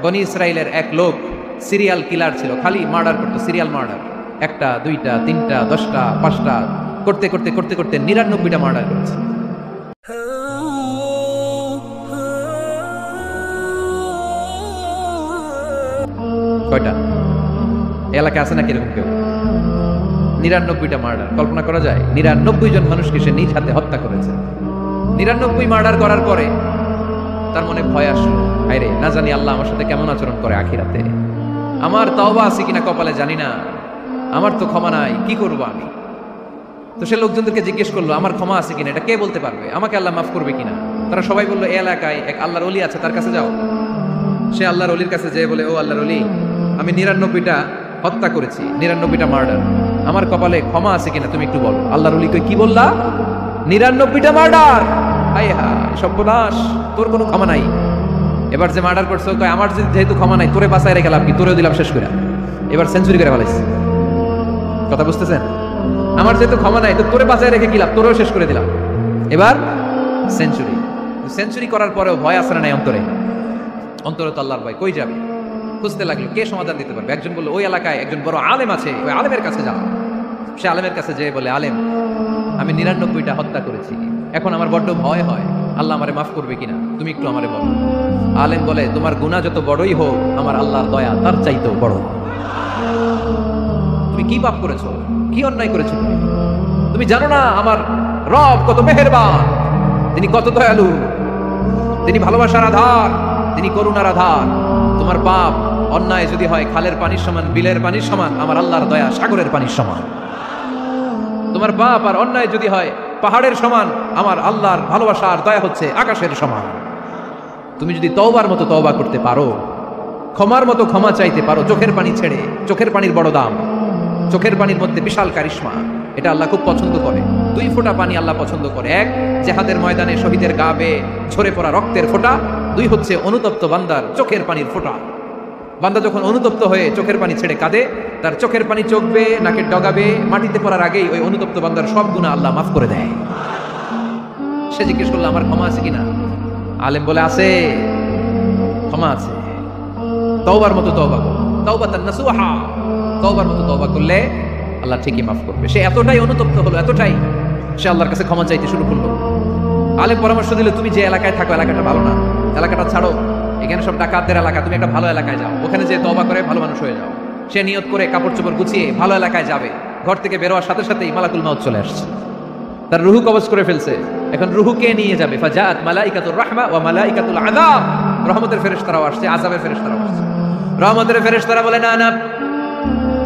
বনি ইসরাইলের এক লোক সিরিয়াল কিলার ছিল, খালি মার্ডার করতো, সিরিয়াল মার্ডার। 1টা 2টা 3টা 10টা 5টা করতে করতে করতে করতে 99টা মার্ডার করেছে। কয়টা এলাকা আছে নাকি এরকম কেউ? 99টা মার্ডার। কল্পনা করা যায়? 99 জন মানুষকে সে নিজ হাতে হত্যা করেছে। 99 মার্ডার করার পরে তার মনে ভয় আসলো, আরে না জানি আল্লাহ আমার সাথে কেমন আচরণ করে আখিরাতে, আমার তওবা আছে কিনা কপালে জানি না, আমার তো ক্ষমা নাই, কি করব আমি? তো সে লোকজনদেরকে জিজ্ঞেস করলো আমার ক্ষমা আছে কিনা, এটা কে বলতে পারবে, আমাকে আল্লাহ মাফ করবে কিনা? তারা সবাই বললো এই এলাকায় এক আল্লাহর ওলি আছে, তার কাছে যাও। সে আল্লাহর ওলির কাছে যেয়ে বলে, ও আল্লাহর ওলি, আমি 99টা হত্যা করেছি, 99টা মার্ডার, আমার কপালে ক্ষমা আছে কিনা তুমি একটু বলো। আল্লাহর ওলি কই, কি বললা? 99টা মার্ডার? হায় হায় সর্বনাশ, তোর কোনো ক্ষমা নাই। এবার যে মার্ডার করছো কয় আমার যেহেতু ক্ষমা নাই, তোরে বাঁচায় রেখে লাভ কি, তোরেও দিলাম শেষ করে। এবার সেঞ্চুরি করে ফেলাইছে। কথা বুঝতেছেন? আমার যেহেতু ক্ষমা নাই, তো তোরে বাঁচায় রেখে কি লাভ, তোরেও শেষ করে দিলাম। এবার সেঞ্চুরি। সেঞ্চুরি করার পরেও ভয় আসে না নাই অন্তরে? অন্তরে তো আল্লাহর ভয়। কই যাবে? খুঁজতে লাগলো কে সমাধান দিতে পারবে। একজন বললো ওই এলাকায় একজন বড় আলেম আছে, ওই আলেমের কাছে যাও। সে আলেমের কাছে যেয়ে বলে, আলেম, আমি 99টা হত্যা করেছি, এখন আমার বড্ড ভয় হয়, আল্লাহ আমারে মাফ করবে কিনা, তুমি একটু আমারে বলো। আলেম বলে, তোমার গুনাহ যত বড়ই হোক, আমার আল্লাহর দয়া তার চাইতেও বড়। তুমি কি পাপ করেছো, কি অন্যায় করেছো তুমি? তুমি জানো না আমার রব কত মেহেরবান, তিনি কত দয়ালু, তিনি ভালোবাসার আধার, তিনি করুণার আধার। তোমার পাপ অন্যায় যদি হয় খালের পানির সমান, বিলের পানির সমান, আমার আল্লাহর দয়া সাগরের পানির সমান। তোমার পাপ আর অন্যায় যদি হয় পাহাড়ের সমান, আমার আল্লাহর ভালোবাসার দয়া হচ্ছে আকাশের সমান। তুমি যদি তওবার মতো তওবা করতে পারো, ক্ষমার মতো ক্ষমা চাইতে পারো, চোখের পানি ছেড়ে, চোখের পানির বড় দাম, চোখের পানির মধ্যে বিশাল কারিশমা, এটা আল্লাহ খুব পছন্দ করে। 2 ফোঁটা পানি আল্লাহ পছন্দ করে। 1 জিহাদের ময়দানে শহীদের গা বেয়ে ঝরে পড়া রক্তের ফোঁটা, 2 হচ্ছে অনুতপ্ত বান্দার চোখের পানির ফোঁটা। বান্দা যখন অনুতপ্ত হয়ে চোখের পানি ছেড়ে কাঁদে, তার চোখের পানি চোখবে, নাকের ডগাবে, মাটিতে পড়ার আগেই ওই অনুতপ্ত বান্দার সব গুনাহ আল্লাহ মাফ করে দেয়। সে জিজ্ঞেস করলো আমার ক্ষমা আছে কিনা? আলেম বলে আছে, ক্ষমা আছে। তওবার মতো তওবা করো, তাওবাতান নাসুহা, তওবার মতো তওবা করলে আল্লাহ ঠিকই মাফ করবে। সে এতটাই অনুতপ্ত হলো, এতটাই, সে আল্লাহর কাছে ক্ষমা চাইতে শুরু করলো। আলেম পরামর্শ দিল, তুমি যে এলাকায় থাকো এলাকাটা ভালো না, এলাকাটা ছাড়ো, এখানে সব ডাকাতদের এলাকা, তুমি একটা ভালো এলাকায় যাও, ওখানে যে তওবা করে ভালো মানুষ হয়ে যাও। সে নিয়ত করে কাপড় চোপড় গুছিয়ে ভালো এলাকায় যাবে। ঘর থেকে বেরোয়ার সাথে সাথেই মালাকুল মাউত চলে আসছে, তার রুহু কবজ করে ফেলছে। এখন রুহুকে নিয়ে যাবে। ফাজাত মালাইকাতুর রাহমা ওয়া মালাইকাতুল আযাব, রহমতের ফেরেশতারাও আসছে, আযাবের ফেরেশতারাও আসছে। রহমতের ফেরেশতারা বলে না না,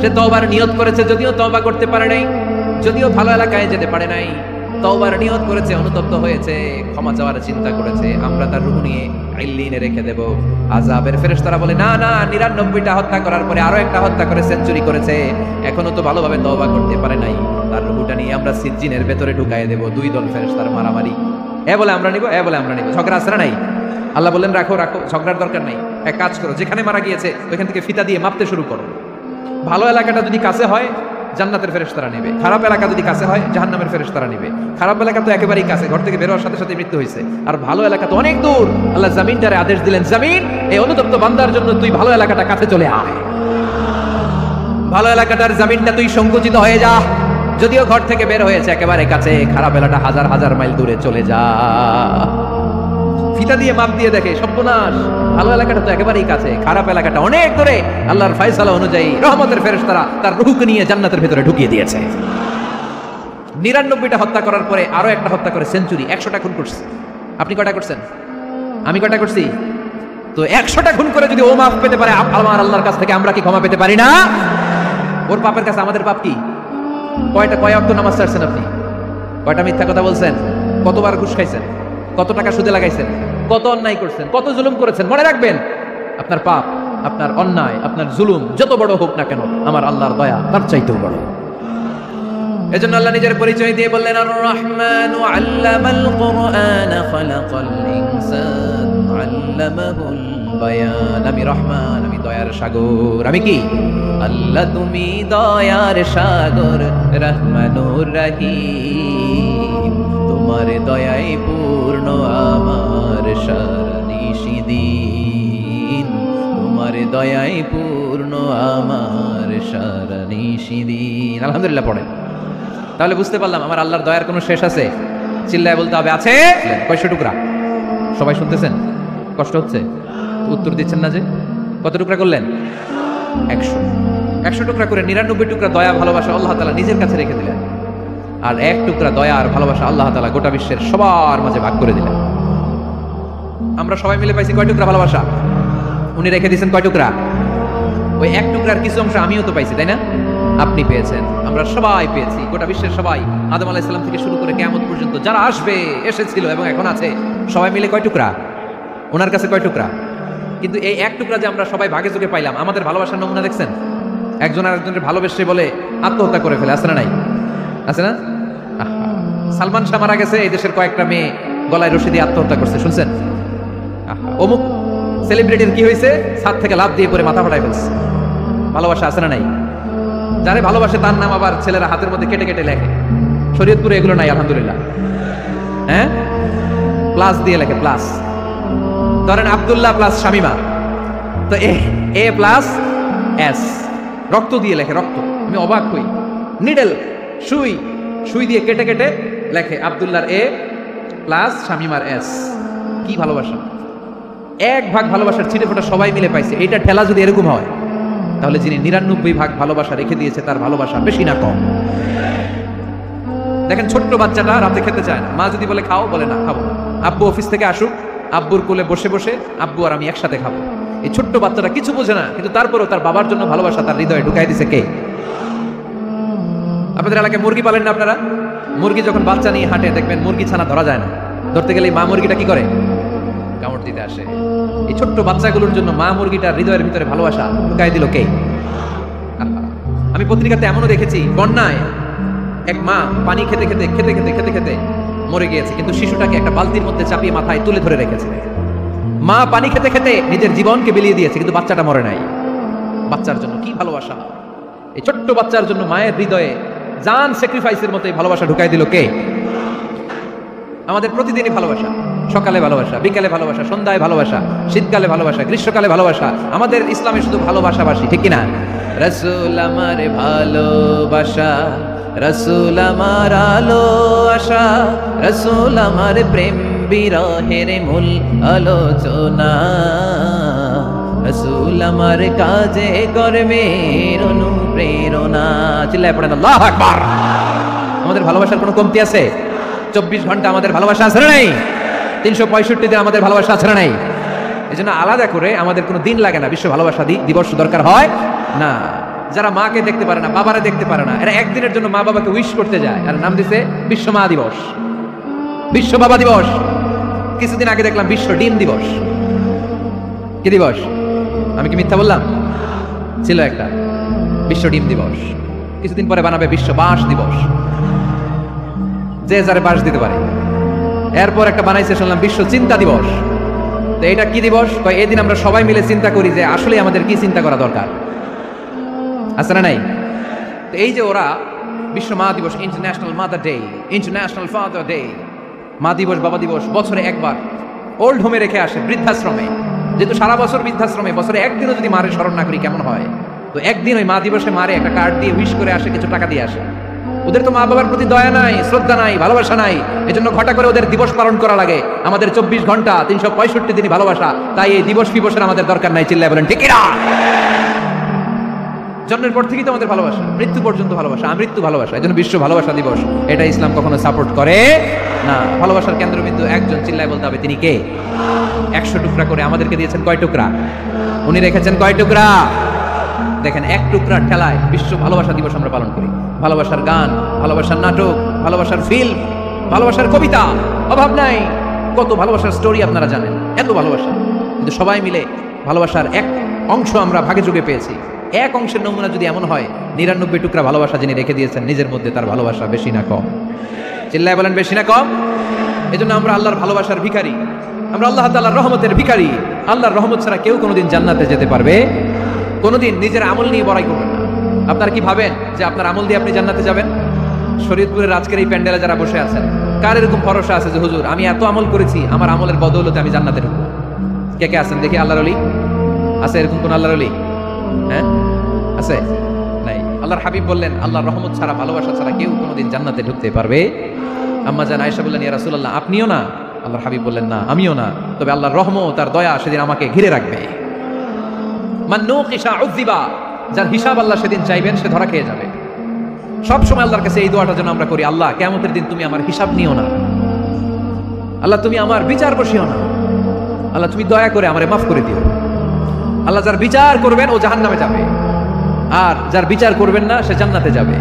সে তওবার নিয়ত করেছে, যদিও তওবা করতে পারে নাই, যদিও ভালো এলাকায় যেতে পারে নাই, তওবার নিয়ত করেছে, অনুতপ্ত হয়েছে, ক্ষমা চাওয়ার চিন্তা করেছে, আমরা তার রূহ নিয়ে ইল্লিনে রেখে দেব। আযাবের ফেরেশতারা বলে না না, 99টা হত্যা করার পরে আরো একটা হত্যা করে সেঞ্চুরি করেছে, এখনো তো ভালোভাবে তওবা করতে পারে নাই, তার রূহটা নিয়ে আমরা সিজ্জিনের ভেতরে ঢুকায় দেব। 2 দল ফেরেশতার মারামারি, এ বলে আমরা নিব, এ বলে আমরা নিব, ঝগড়া আসরা নাই। আল্লাহ বললেন রাখো রাখো, ঝগড়ার দরকার নাই, এক কাজ করো, যেখানে মারা গিয়েছে ওইখান থেকে ফিতা দিয়ে মাপতে শুরু করো। ভালো এলাকাটা যদি কাছে হয় জান্নাতের ফেরেশতারা নেবে, খারাপ এলাকা যদি কাছে হয় জাহান্নামের ফেরেশতারা নেবে। খারাপ এলাকা তো একেবারেই কাছে, ঘর থেকে বের হওয়ার সাথে সাথে মৃত্যু হয়েছে, আর ভালো এলাকা তো অনেক দূর। আল্লাহ জমিনটারে আদেশ দিলেন, জমিন এই অনুতপ্ত বান্দার জন্য তুই ভালো এলাকাটা কাছে চলে আয়, ভালো এলাকাটার জমিনটা তুই সংকুচিত হয়ে যা, যদিও ঘর থেকে বের হয়েছে একেবারে কাছে, খারাপ এলাকাটা হাজার হাজার মাইল দূরে চলে যা। ফিতা দিয়ে মাপ দিয়ে দেখে সর্বনাশ, ভালো এলাকাটা তো একেবারেই কাছে, খারাপ এলাকাটা অনেক দূরে। আল্লাহর ফয়সালা অনুযায়ী রহমতের ফেরেশতারা তার রূহকে নিয়ে জান্নাতের ভিতরে ঢুকিয়ে দিয়েছে। 99টা হত্যা করার পরে আরো একটা হত্যা করে সেঞ্চুরি, 100টা খুন করছে। আপনি কয়টা করছেন? আমি কয়টা করছি? তো 100টা খুন করে যদি ও মাফ পেতে পারে, আমার আল্লাহর কাছ থেকে আমরা কি ক্ষমা পেতে পারি না? ওর পাপের কাছে আমাদের পাপ কি? কয় ওয়াক্ত নামাজ ছাড়ছেন আপনি? কয়টা মিথ্যা কথা বলছেন? কতবার ঘুষ খাইছেন? কত টাকা সুদে লাগাইছেন? কত অন্যায় করছেন? কত জুলুম করেছেন? মনে রাখবেন, আপনার পাপ, আপনার অন্যায়, আপনার জুলুম যত বড় হোক না কেন, আমার আল্লাহর দয়া তার চাইতেও বড়। এজন্য আল্লাহ নিজের পরিচয় দিয়ে বললেন, আর রহমানু আল্লামাল কুরআন খালাকাল ইনসান আল্লামাহুল বায়ান। আমি রহমান, আমি দয়ার সাগর। আমি কি? আল্লাহ তুমি দয়ার সাগর, রহমানুর রহিম, তোমার দয়াই পূর্ণ আমার সারা নিশিদিন, দয়াই পূর্ণ আমার সারা নিশিদিন। আলহামদুলিল্লাহ পড়েন। তাহলে বুঝতে পারলাম আমার আল্লাহর দয়ার কোনো শেষ আছে? চিল্লায় বলতে হবে আছে। কয়শো টুকরা? সবাই শুনতেছেন? কষ্ট হচ্ছে? উত্তর দিচ্ছেন না যে? কত টুকরা করলেন? 100। 100 টুকরা করে 99 টুকরা দয়া ভালোবাসা আল্লাহ তাআলা নিজের কাছে রেখে দিলেন, আর 1 টুকরা দয়া আর ভালোবাসা আল্লাহ তাআলা গোটা বিশ্বের সবার মাঝে ভাগ করে দিলেন। আমরা সবাই মিলে পাইছি কয় টুকরা ভালোবাসা? উনি রেখে দিয়েছেন কয় টুকরা? ওই 1 টুকরার কিছু অংশ আমিও তো পাইছি, তাই না? আপনি পেয়েছেন, আমরা সবাই পেয়েছি, গোটা বিশ্বের সবাই, আদম আলাইহিস সালাম থেকে শুরু করে কিয়ামত পর্যন্ত যারা আসবে, এসেছিল এবং এখন আছে, সবাই মিলে কয় টুকরা? ওনার কাছে কয় টুকরা? কিন্তু এই 1 টুকরা যে আমরা সবাই ভাগে যোগে পাইলাম, আমাদের ভালোবাসার নমুনা দেখছেন? একজন আরেকজনের ভালোবেসে বলে আত্মহত্যা করে ফেলে, আছে না নাই? আছে না? সালমান শাহ মারা গেছে, এই দেশের কয়েকটা মেয়ে গলায় রশি দিয়ে আত্মহত্যা করছে, শুনছেন? অমুক সেলিব্রিটির কি হয়েছে, ছাদ থেকে লাফ দিয়ে পরে মাথা ফাটাই ফেলছে। ভালোবাসা আছে না নাই? যারে ভালোবাসে তার নাম আবার ছেলেরা হাতের মধ্যে কেটে কেটে লেখে। শরীয়তপুরে এগুলো নাই আলহামদুলিল্লাহ। হ্যাঁ, প্লাস দিয়ে লেখে, প্লাস। ধরেন আব্দুল্লাহ প্লাস শামিমা, তো এ প্লাস এস, রক্ত দিয়ে লেখে, রক্ত। আমি অবাক হই, নিডেল সুই, সুই দিয়ে কেটে কেটে লেখে আব্দুল্লাহর এ প্লাস শামিমার এস। কি ভালোবাসা! 1 ভাগ ভালোবাসার ছিটে ফোটা সবাই মিলে পাইছে। এইটা ঠেলা যদি এরকম হয়, তাহলে যিনি 99 ভাগ ভালোবাসা রেখে দিয়েছে তার ভালোবাসা বেশি না কম? দেখেন ছোট্ট বাচ্চাটা রাতে খেতে চায় না, মা যদি বলে খাও, বলে না খাবো না। আব্বু অফিস থেকে আসুক, আব্বুর কোলে বসে বসে আব্বু আর আমি একসাথে খাবো। এই ছোট্ট বাচ্চাটা কিছু বোঝে না, কিন্তু তারপরেও তার বাবার জন্য ভালোবাসা তার হৃদয়ে ঢুকাই দিছে কে? আপনাদের এলাকায় মুরগি পালেন না আপনারা? মুরগি যখন বাচ্চা নিয়ে হাঁটে, দেখবেন মুরগি ছানা ধরা যায় না, ধরতে গেলে মা মুরগিটা কি করে? কামড় দিতে আসে। এই ছোট্ট বাচ্চাগুলোর জন্য মা মুরগিটার হৃদয়ের ভিতরে ভালোবাসা ঢুকাই দিল কে? আমি পত্রিকাতে এমনও দেখেছি, বন্যায় এক মা পানি খেতে খেতে খেতে খেতে খেতে খেতে মরে গিয়েছে, কিন্তু শিশুটাকে একটা বালতির মধ্যে চাপিয়ে মাথায় তুলে ধরে রেখেছে। মা পানি খেতে খেতে নিজের জীবনকে বিলিয়ে দিয়েছে, কিন্তু বাচ্চাটা মরে নাই। বাচ্চার জন্য কি ভালোবাসা! এই ছোট্ট বাচ্চার জন্য মায়ের হৃদয়ে জান স্যাক্রিফাইসের মতো ভালোবাসা ঢুকাই দিল কে? আমাদের প্রতিদিনই ভালোবাসা, সকালে ভালোবাসা, বিকালে ভালোবাসা, সন্ধ্যায় ভালোবাসা, শীতকালে ভালোবাসা, গ্রীষ্মকালে ভালোবাসা। আমাদের ইসলামে শুধু ভালোবাসাবাসী, ঠিক কিনা? রাসূল আমার ভালোবাসা, রাসূল আমার আলো আশা, রাসূল আমার প্রেম বিরহের মূল আলোচনা, রাসূল আমার কাজে কর্মের অনুপ্রেরণা। চিল্লায় পড়েন আল্লাহু আকবার। আমাদের ভালোবাসার কোনো কমতি আছে? 24 ঘন্টা আমাদের ভালোবাসা আছে না নাই? 365 দিন আমাদের ভালোবাসা আছে না নাই? এই জন্য আলাদা করে আমাদের কোনো দিন লাগে না, বিশ্ব ভালোবাসা দিবস দরকার হয় না। যারা মাকে দেখতে পারে না, বাবারে দেখতে পারে না, এরা একদিনের জন্য মা বাবাকে উইশ করতে যায়, আর নাম দিছে বিশ্ব মা দিবস, বিশ্ব বাবা দিবস। কিছুদিন আগে দেখলাম বিশ্ব ডিম দিবস। কি দিবস? আমি কি মিথ্যা বললাম? ছিল একটা বিশ্ব ডিম দিবস। কিছুদিন পরে বানাবে বিশ্ব বাঁশ দিবস, যে যারে বাঁশ দিতে পারে। এরপর একটা বানাইছে শুনলাম বিশ্ব চিন্তা দিবস। তো এটা কি দিবস? এই দিন আমরা সবাই মিলে চিন্তা করি যে আসলে আমাদের কি চিন্তা করা দরকার, আছে না নাই? তো এই যে ওরা বিশ্ব মা দিবস, international mother day, international father day, মা দিবস, বাবা দিবস, বছরে একবার ওল্ড হোমে রেখে আসে, বৃদ্ধাশ্রমে। যেহেতু সারা বছর বৃদ্ধাশ্রমে, বছরে একদিনও যদি মারে স্মরণ না করি কেমন হয়? তো একদিন ওই মা দিবসে মারে একটা কার্ড দিয়ে উইশ করে আসে, কিছু টাকা দিয়ে আসে। ওদের তো মা বাবার প্রতি দয়া নাই, শ্রদ্ধা নাই, ভালোবাসা নাই, এজন্য ঘটা করে ওদের দিবস পালন করা লাগে। আমাদের 24 ঘন্টা 365 দিনই ভালোবাসা, তাই এই দিবস ফিবসের আমাদের দরকার নাই। চিল্লায় বলেন ঠিক না? জন্মের পর থেকেই তো আমাদের ভালোবাসা, মৃত্যু পর্যন্ত ভালোবাসা, আমৃত্যু ভালোবাসা। এজন্য বিশ্ব ভালোবাসা দিবস, এটা ইসলাম কখনো সাপোর্ট করে না। ভালোবাসার কেন্দ্রবিন্দু একজন, চিল্লায় বলতে হবে তিনি কে? 100 টুকরা করে আমাদেরকে দিয়েছেন কয় টুকরা? উনি রেখেছেন কয় টুকরা? দেখেন, 1 টুকরার ঠেলায় বিশ্ব ভালোবাসা দিবস আমরা পালন করি। ভালোবাসার গান, ভালোবাসার নাটক, ভালোবাসার ফিল্ম, ভালোবাসার কবিতা, অভাব নাই। কত ভালোবাসার স্টোরি আপনারা জানেন, এত ভালোবাসা। কিন্তু সবাই মিলে ভালোবাসার এক অংশ আমরা ভাগে যোগে পেয়েছি। এক অংশের নমুনা যদি এমন হয়, 99 টুকরা ভালোবাসা যিনি রেখে দিয়েছেন নিজের মধ্যে, তার ভালোবাসা বেশি না কম? চিল্লায় বলেন বেশি না কম? এজন্য আমরা আল্লাহর ভালোবাসার ভিখারি, আমরা আল্লাহ তাআলার রহমতের ভিখারি। আল্লাহর রহমত ছাড়া কেউ কোনোদিন জান্নাতে যেতে পারবে? কোনোদিন নিজের আমল নিয়ে বড়াই করবেন না। আপনারা কি ভাবেন যে আপনার আমল দিয়ে আপনি জান্নাতে যাবেন? শরীয়তপুরের আজকের এই প্যান্ডেলে যারা বসে আছেন, কার এরকম ভরসা আছে যে হুজুর আমি এত আমল করেছি, আমার আমলের বদৌলতে আমি জান্নাতে ঢুকবো? কে কে আছেন দেখি আল্লাহর ওলি? আছে এরকম কোন আল্লাহর ওলি? হ্যাঁ আছে? নাই। আল্লাহর হাবিব বললেন আল্লাহর রহমত ছাড়া, ভালোবাসা ছাড়া কেউ কোনোদিন জান্নাতে ঢুকতে পারবে? আম্মা জান আয়েশা বললেন, ইয়া রাসূলুল্লাহ আপনিও না? আল্লাহর হাবিব বললেন, না আমিও না, তবে আল্লাহর রহমত আর দয়া সেদিন আমাকে ঘিরে রাখবে। মান নুকিশা উযিবা, যার হিসাব আল্লাহ সেদিন চাইবেন সে ধরা খেয়ে যাবে। সব সময় আল্লাহর কাছে এই দোয়াটা যেন আমরা করি, আল্লাহ কিয়ামতের দিন তুমি আমার হিসাব নিও না, আল্লাহ তুমি আমার বিচার বসিও না, আল্লাহ তুমি দয়া করে আমারে মাফ করে দিও। আল্লাহ যার বিচার করবেন ও জাহান্নামে যাবে, আর যার বিচার করবেন না সে জান্নাতে যাবে।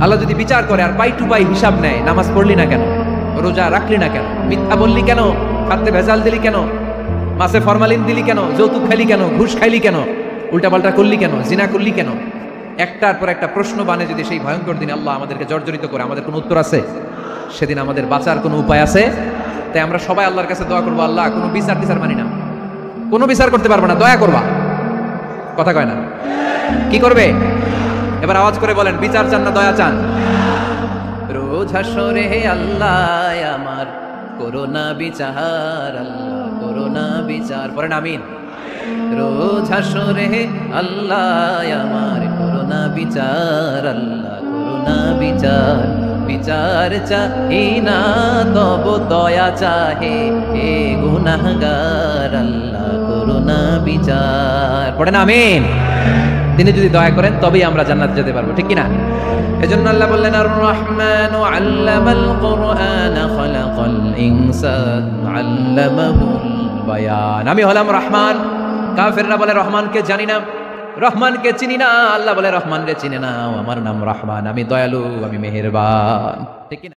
আল্লাহ যদি বিচার করে আর পাই টু পাই হিসাব নেয়, নামাজ পড়লি না কেন, রোজা রাখলি না কেন, মিথ্যা বললি কেন, খাদ্যে ভেজাল দিলি কেন, মাছে ফরমালিন দিলি কেন, যৌতুক খাইলি কেন, ঘুষ খাইলি কেন, উল্টাপাল্টা করলি কেন, জিনা করলি কেন, একটার পর একটা প্রশ্ন বানে যদি সেই ভয়ঙ্কর দিনে আল্লাহ আমাদেরকে জর্জরিত করে, আমাদের কোনো উত্তর আছে? সেদিন আমাদের বাঁচার কোনো উপায় আছে? তাই আমরা সবাই আল্লাহর কাছে দোয়া করবো, আল্লাহ কোনো বিচার টিচার মানি না, কোনো বিচার করতে পারবো না, দয়া করবা। কথা কয় না? কি করবে? এবার আওয়াজ করে বলেন, বিচার চান না দয়া চান? রোজ হাসরে আল্লাহ আমার করোনা বিচার, আল্লাহ করোনা বিচার, পড়েন আমিন। রোজ হাসরে আল্লাহ আমার করোনা বিচার, আল্লাহ করোনা বিচার, বিচার চাহি না তব দয়া চাহে এ গুনাহগার, আল্লাহ করোনা বিচার, পড়েন আমিন। তিনি যদি দয়া করেন তবেই আমরা জান্নাত যেতে পারবো, ঠিক কি না? এজন্য আল্লাহ বললেন, আর রহমানু আল্লামাল কুরআন খালাকাল ইনসান আল্লামাহুল বায়ান। আমি হলাম রহমান। কাফেররা বলে রহমানকে জানি না, রহমানকে চিনি না। আল্লাহ বলে রহমান রে চিনে না, আমার নাম রহমান, আমি দয়ালু, আমি মেহেরবান, ঠিক কি না?